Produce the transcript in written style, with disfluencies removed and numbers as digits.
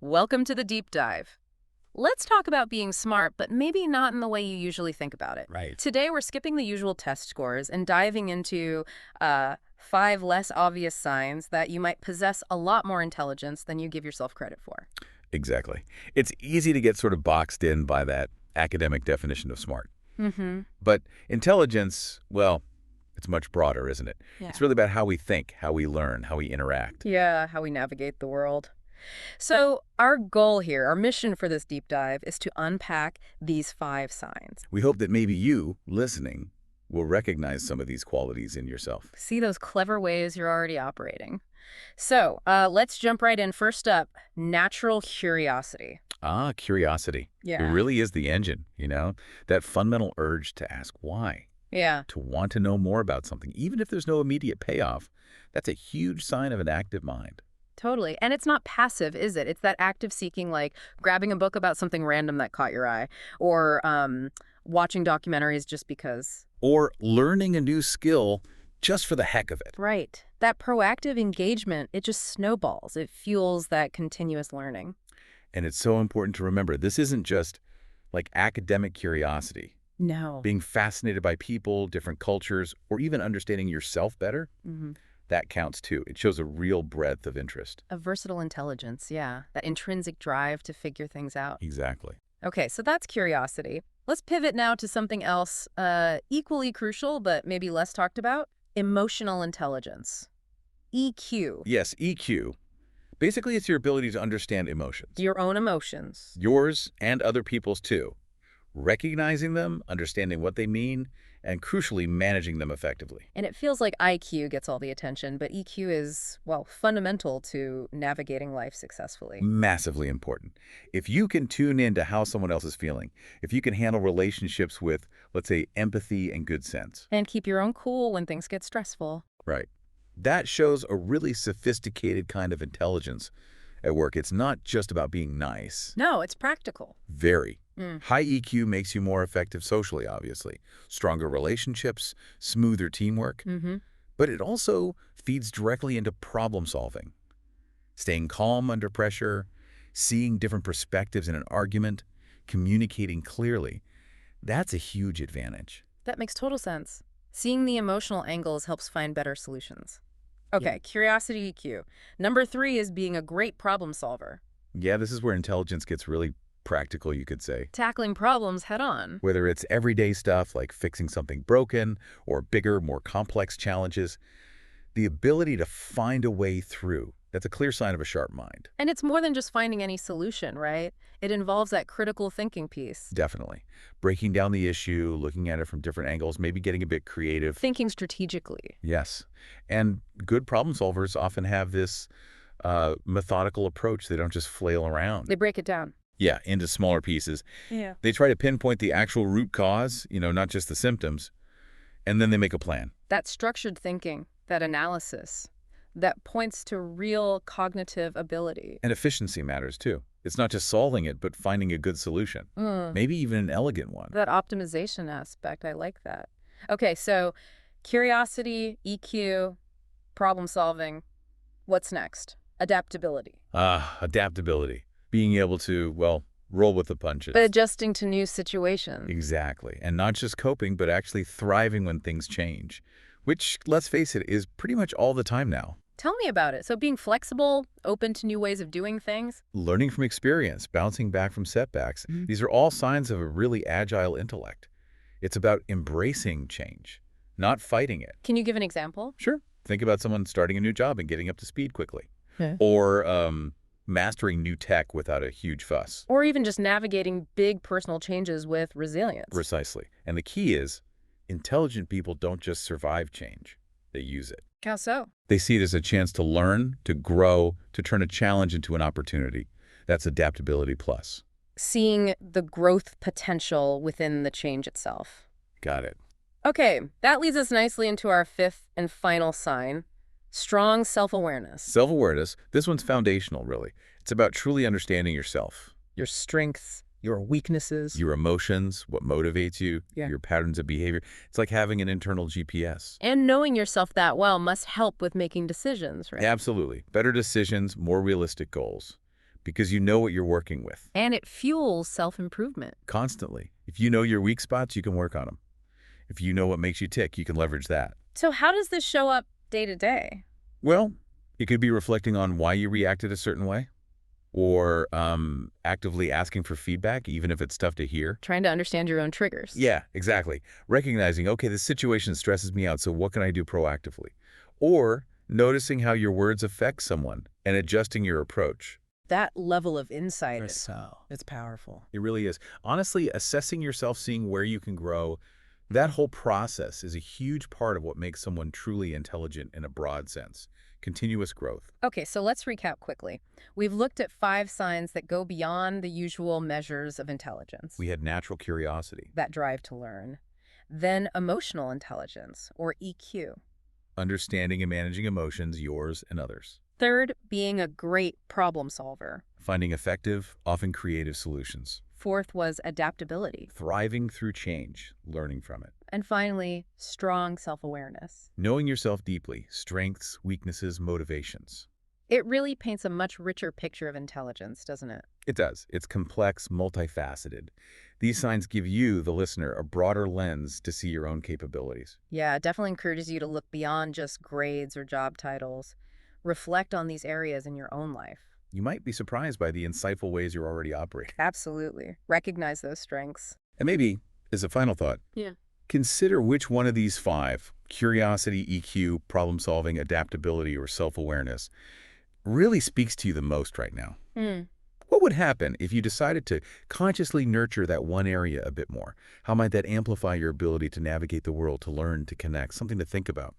Welcome to the deep dive. Let's talk about being smart, but maybe not in the way you usually think about it. Right. Today, we're skipping the usual test scores and diving into 5 less obvious signs that you might possess a lot more intelligence than you give yourself credit for. Exactly. It's easy to get sort of boxed in by that academic definition of smart. Mm-hmm. But intelligence, well, it's much broader, isn't it? Yeah. It's really about how we think, how we learn, how we interact. Yeah, how we navigate the world. So, our goal here, our mission for this deep dive, is to unpack these 5 signs. We hope that maybe you, listening, will recognize some of these qualities in yourself. See those clever ways you're already operating. So, let's jump right in. First up, natural curiosity. Ah, curiosity. It Yeah. really is the engine, that fundamental urge to ask why, Yeah, to want to know more about something, even if there's no immediate payoff. That's a huge sign of an active mind. totally. And it's not passive, is it? It's that active seeking, like grabbing a book about something random that caught your eye, or watching documentaries just because. Or learning a new skill just for the heck of it. Right. That proactive engagement, it just snowballs. It fuels that continuous learning. And it's so important to remember, this isn't just like academic curiosity. No. Being fascinated by people, different cultures, or even understanding yourself better, Hmm. that counts too. It shows a real breadth of interest. A versatile intelligence, yeah. That intrinsic drive to figure things out. Exactly. Okay, so that's curiosity. Let's pivot now to something else, equally crucial, but maybe less talked about. Emotional intelligence. EQ. Yes, EQ. Basically, it's your ability to understand emotions. Your own emotions. Yours and other people's too. Recognizing them, understanding what they mean, and crucially, managing them effectively. And it feels like IQ gets all the attention, but EQ is, well, fundamental to navigating life successfully. Massively important. If you can tune in to how someone else is feeling, if you can handle relationships with, let's say, empathy and good sense, And keep your own cool when things get stressful. right? That shows a really sophisticated kind of intelligence at work. It's not just about being nice. No, it's practical. Very. Mm. High EQ makes you more effective socially, obviously. Stronger relationships, smoother teamwork. Mm-hmm. But it also feeds directly into problem solving. Staying calm under pressure, seeing different perspectives in an argument, communicating clearly. That's a huge advantage. That makes total sense. Seeing the emotional angles helps find better solutions. Okay, Yeah. curiosity EQ. Number 3 is being a great problem solver. Yeah, this is where intelligence gets really practical, you could say. Tackling problems head on. Whether it's everyday stuff like fixing something broken or bigger, more complex challenges, the ability to find a way through, that's a clear sign of a sharp mind. And it's more than just finding any solution, right? It involves that critical thinking piece. Definitely. Breaking down the issue, looking at it from different angles, maybe getting a bit creative. Thinking strategically. Yes. And good problem solvers often have this methodical approach. They don't just flail around. They break it down. Yeah, into smaller pieces. Yeah. They try to pinpoint the actual root cause, not just the symptoms, and then they make a plan. That structured thinking, that analysis, that points to real cognitive ability. And efficiency matters too. It's not just solving it, but finding a good solution. Maybe even an elegant one. That optimization aspect, I like that. Okay, so curiosity, EQ, problem solving. What's next? Adaptability. Adaptability. Being able to, well, roll with the punches. But adjusting to new situations. Exactly. And not just coping, but actually thriving when things change. Which, let's face it, is pretty much all the time now. Tell me about it. So being flexible, open to new ways of doing things. Learning from experience, bouncing back from setbacks. These are all signs of a really agile intellect. It's about embracing change, not fighting it. Can you give an example? Sure. Think about someone starting a new job and getting up to speed quickly. Yeah. Or mastering new tech without a huge fuss. Or even just navigating big personal changes with resilience. Precisely. And the key is, intelligent people don't just survive change. They use it. How so? They see it as a chance to learn, to grow, to turn a challenge into an opportunity. That's adaptability plus. Seeing the growth potential within the change itself. Got it. Okay, that leads us nicely into our 5th and final sign, strong self-awareness. Self-awareness, this one's foundational, really. It's about truly understanding yourself. Your strengths, your weaknesses. Your emotions, what motivates you, Yeah. your patterns of behavior. It's like having an internal GPS. And knowing yourself that well must help with making decisions, right? Absolutely. Better decisions, more realistic goals. because you know what you're working with And it fuels self-improvement. constantly. If you know your weak spots, you can work on them. If you know what makes you tick, you can leverage that. So how does this show up day to day? Well, it could be reflecting on why you reacted a certain way, or actively asking for feedback, even if it's tough to hear. Trying to understand your own triggers. Yeah, exactly. Recognizing, okay, this situation stresses me out, so what can I do proactively? Or noticing how your words affect someone and adjusting your approach. That level of insight Or is so. It's powerful. It really is. Honestly, assessing yourself, seeing where you can grow, that whole process is a huge part of what makes someone truly intelligent in a broad sense. Continuous growth. Okay, so let's recap quickly. We've looked at 5 signs that go beyond the usual measures of intelligence, We had natural curiosity, that drive to learn. Then emotional intelligence, or EQ. understanding and managing emotions, yours and others. Third, being a great problem solver. Finding effective, often creative solutions. Fourth was adaptability. Thriving through change, learning from it. And finally, strong self-awareness. Knowing yourself deeply, strengths, weaknesses, motivations. It really paints a much richer picture of intelligence, doesn't it? It does. It's complex, multifaceted. These signs give you, the listener, a broader lens to see your own capabilities. Yeah, it definitely encourages you to look beyond just grades or job titles. Reflect on these areas in your own life. You might be surprised by the insightful ways you're already operating. Absolutely. Recognize those strengths. And maybe, as a final thought, Yeah. consider which one of these 5, curiosity, EQ, problem-solving, adaptability, or self-awareness, really speaks to you the most right now. What would happen if you decided to consciously nurture that one area a bit more? How might that amplify your ability to navigate the world, to learn, to connect? Something to think about.